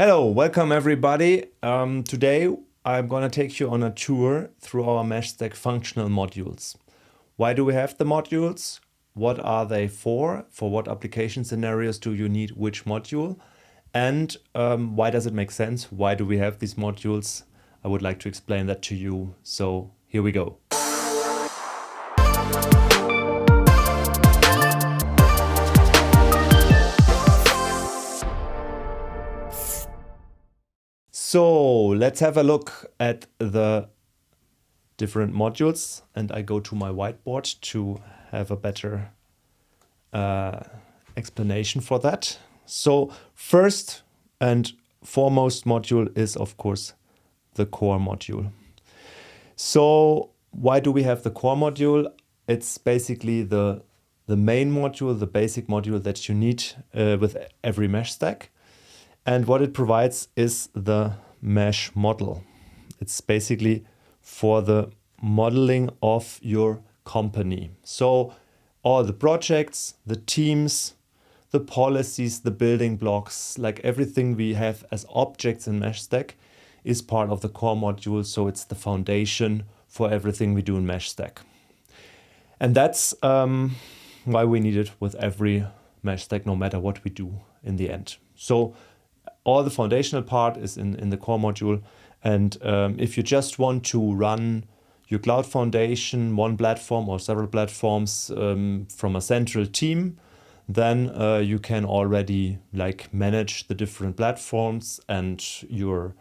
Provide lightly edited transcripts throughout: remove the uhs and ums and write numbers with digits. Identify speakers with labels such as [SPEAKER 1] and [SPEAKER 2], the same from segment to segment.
[SPEAKER 1] Hello, welcome everybody. Today I'm going to take you on a tour through our meshStack functional modules. Why do we have the modules? What are they for? For what application scenarios do you need which module? And why does it make sense? Why do we have these modules? I would like to explain that to you. So here we go. So let's have a look at the different modules, and I go to my whiteboard to have a better explanation for that. So first and foremost module is of course the core module. So why do we have the core module? It's basically the main module, the basic module that you need with every meshStack. And what it provides is the mesh model. It's basically for the modeling of your company. So all the projects, the teams, the policies, the building blocks, like everything we have as objects in meshStack is part of the core module. So it's the foundation for everything we do in meshStack. And that's why we need it with every meshStack, no matter what we do in the end. So all the foundational part is in the core module. And if you just want to run your cloud foundation, one platform or several platforms from a central team, then you can already manage the different platforms and your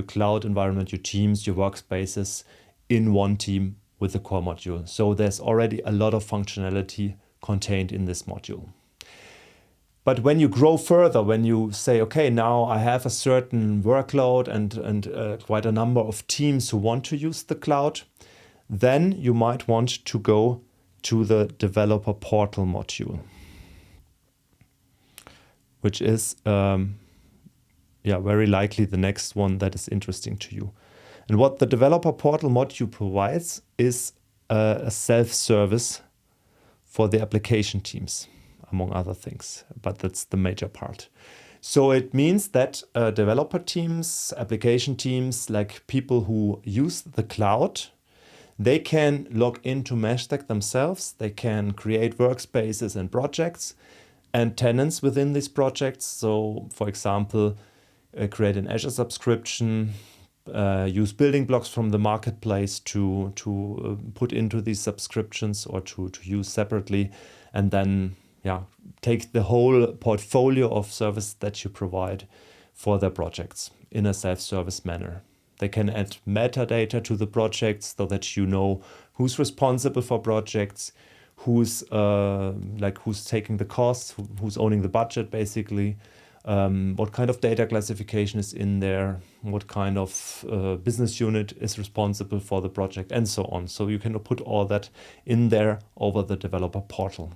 [SPEAKER 1] cloud environment, your teams, your workspaces in one team with the core module. So there's already a lot of functionality contained in this module. But when you grow further, when you say, okay, now I have a certain workload and quite a number of teams who want to use the cloud, then you might want to go to the developer portal module, which is very likely the next one that is interesting to you. And what the developer portal module provides is a self-service for the application teams, among other things, but that's the major part. So it means that developer teams, application teams, like people who use the cloud, they can log into meshStack themselves. They can create workspaces and projects and tenants within these projects. So for example, create an Azure subscription, use building blocks from the marketplace to put into these subscriptions or to use separately, and then take the whole portfolio of service that you provide for their projects in a self-service manner. They can add metadata to the projects so that you know who's responsible for projects, who's taking the costs, who's owning the budget basically, what kind of data classification is in there, what kind of business unit is responsible for the project, and so on. So you can put all that in there over the developer portal.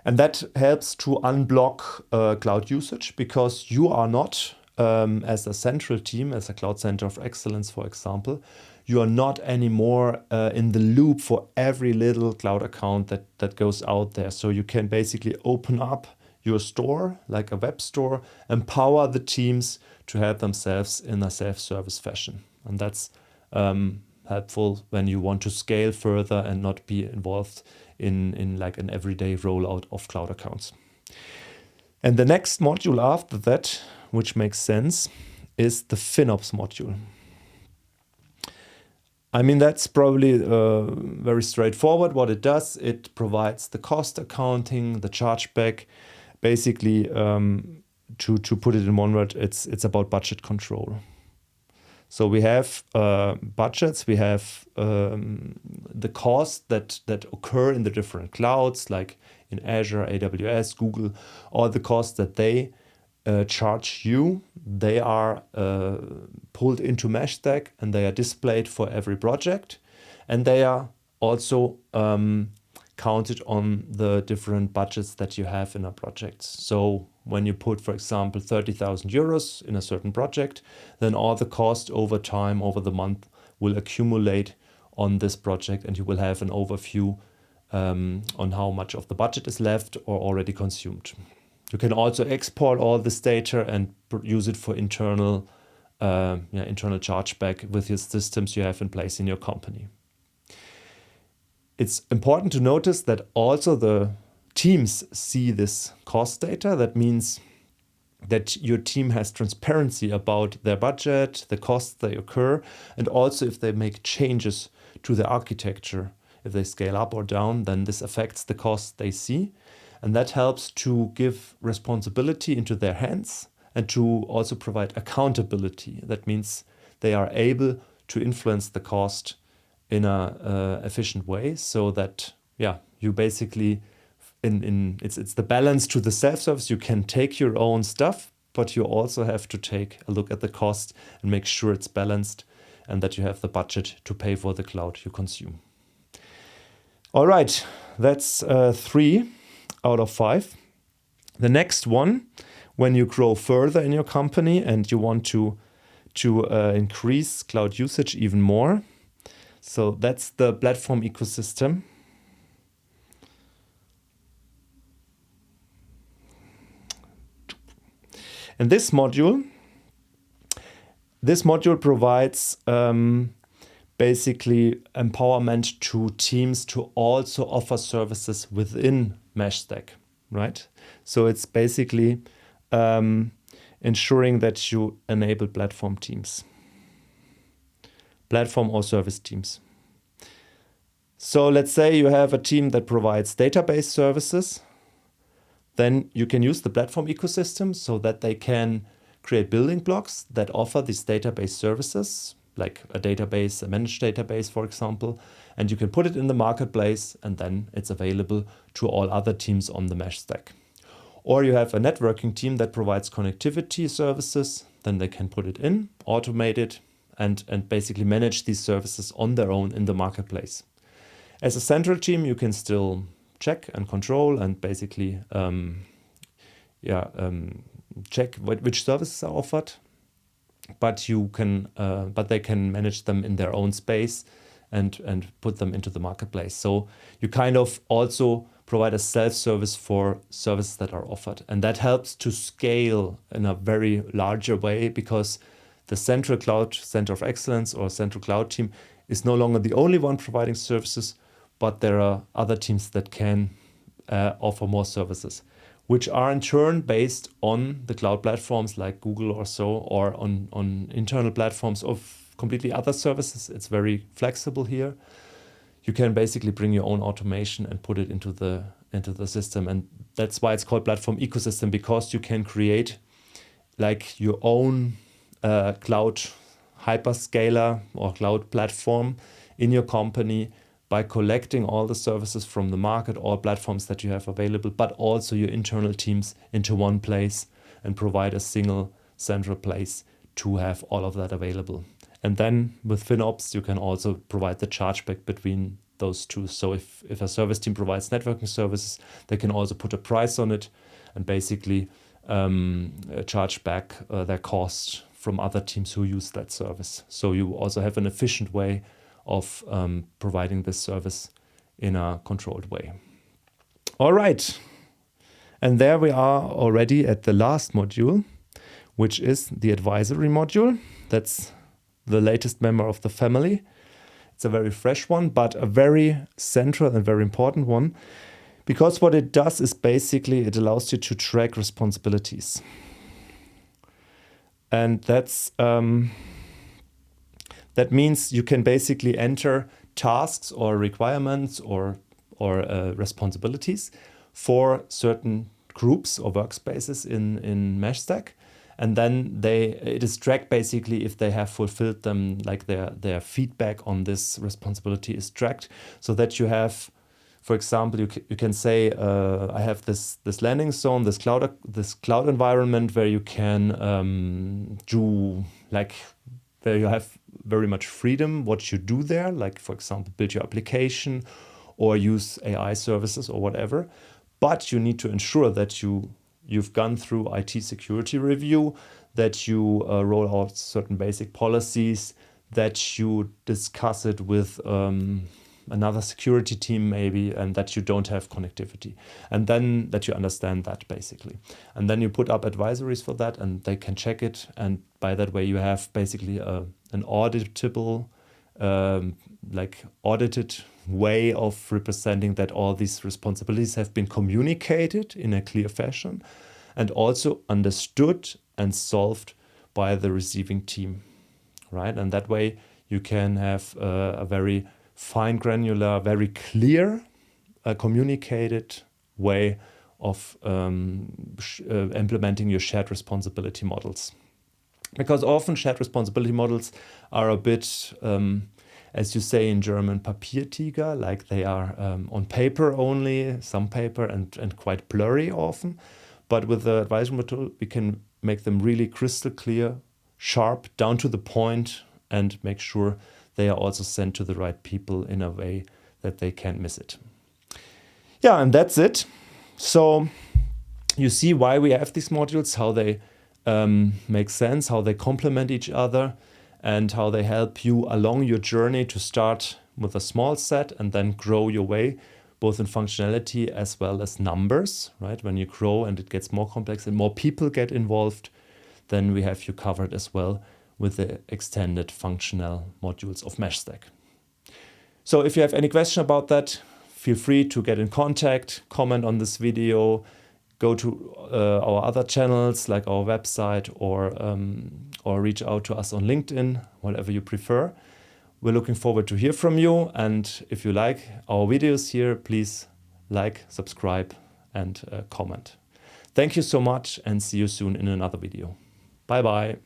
[SPEAKER 1] And that helps to unblock cloud usage, because you are not, as a central team, as a cloud center of excellence, for example, you are not anymore in the loop for every little cloud account that goes out there. So you can basically open up your store, like a web store, empower the teams to help themselves in a self-service fashion. And that's helpful when you want to scale further and not be involved in like an everyday rollout of cloud accounts. And the next module after that, which makes sense, is the FinOps module. I mean, that's probably very straightforward. What it does, it provides the cost accounting, the chargeback. Basically, to put it in one word, it's about budget control. So we have budgets, we have the costs that occur in the different clouds, like in Azure, AWS, Google, all the costs that they charge you. They are pulled into meshStack and they are displayed for every project. And they are also counted on the different budgets that you have in a project. So when you put, for example, 30,000 euros in a certain project, then all the cost over time, over the month, will accumulate on this project, and you will have an overview on how much of the budget is left or already consumed. You can also export all this data and use it for internal chargeback with your systems you have in place in your company. It's important to notice that also the teams see this cost data. That means that your team has transparency about their budget, the costs they occur, and also if they make changes to the architecture, if they scale up or down, then this affects the costs they see. And that helps to give responsibility into their hands and to also provide accountability. That means they are able to influence the cost in a efficient way, so that you basically it's the balance to the self-service. You can take your own stuff, but you also have to take a look at the cost and make sure it's balanced and that you have the budget to pay for the cloud you consume. All right, that's 3 out of 5. The next one, when you grow further in your company and you want to increase cloud usage even more. So that's the platform ecosystem. And this module provides basically empowerment to teams to also offer services within meshStack, right? So it's basically ensuring that you enable platform teams, platform or service teams. So let's say you have a team that provides database services. Then you can use the platform ecosystem so that they can create building blocks that offer these database services, like a database, a managed database, for example, and you can put it in the marketplace and then it's available to all other teams on the meshStack. Or you have a networking team that provides connectivity services, then they can put it in, automate it, and basically manage these services on their own in the marketplace. As a central team, you can still check and control and basically check which services are offered, but they can manage them in their own space and put them into the marketplace. So you kind of also provide a self-service for services that are offered, and that helps to scale in a very larger way, because the central cloud center of excellence or central cloud team is no longer the only one providing services, but there are other teams that can offer more services, which are in turn based on the cloud platforms like Google or so, or on internal platforms of completely other services. It's very flexible here. You can basically bring your own automation and put it into the system. And that's why it's called platform ecosystem, because you can create like your own cloud hyperscaler or cloud platform in your company, by collecting all the services from the market, all platforms that you have available, but also your internal teams into one place and provide a single central place to have all of that available. And then with FinOps, you can also provide the chargeback between those two. So if a service team provides networking services, they can also put a price on it and basically charge back their cost from other teams who use that service. So you also have an efficient way of providing this service in a controlled way. All right. And there we are already at the last module, which is the advisory module. That's the latest member of the family. It's a very fresh one, but a very central and very important one, because what it does is basically it allows you to track responsibilities. And that means you can basically enter tasks or requirements or responsibilities for certain groups or workspaces in meshStack. And then it is tracked basically if they have fulfilled them, like their feedback on this responsibility is tracked, so that you have, for example, you can say, I have this landing zone, this cloud environment where you can do like, where you have very much freedom what you do there, like for example, build your application or use AI services or whatever. But you need to ensure that you've gone through IT security review, that you roll out certain basic policies, that you discuss it with another security team maybe, and that you don't have connectivity. And then that you understand that basically. And then you put up advisories for that and they can check it. And by that way you have basically an auditable, like audited way of representing that all these responsibilities have been communicated in a clear fashion and also understood and solved by the receiving team, right? And that way you can have a very fine granular, very clear, communicated way of implementing your shared responsibility models. Because often shared responsibility models are a bit, as you say in German, Papiertiger, like they are on paper only, some paper, and quite blurry often. But with the advisory module, we can make them really crystal clear, sharp, down to the point, and make sure they are also sent to the right people in a way that they can't miss it. Yeah, and that's it. So you see why we have these modules, how they make sense, how they complement each other, and how they help you along your journey to start with a small set and then grow your way, both in functionality as well as numbers, right? When you grow and it gets more complex and more people get involved, then we have you covered as well with the extended functional modules of meshStack. So if you have any question about that, feel free to get in contact, comment on this video, go to our other channels like our website or reach out to us on LinkedIn, whatever you prefer. We're looking forward to hear from you. And if you like our videos here, please like, subscribe, and comment. Thank you so much and see you soon in another video. Bye-bye.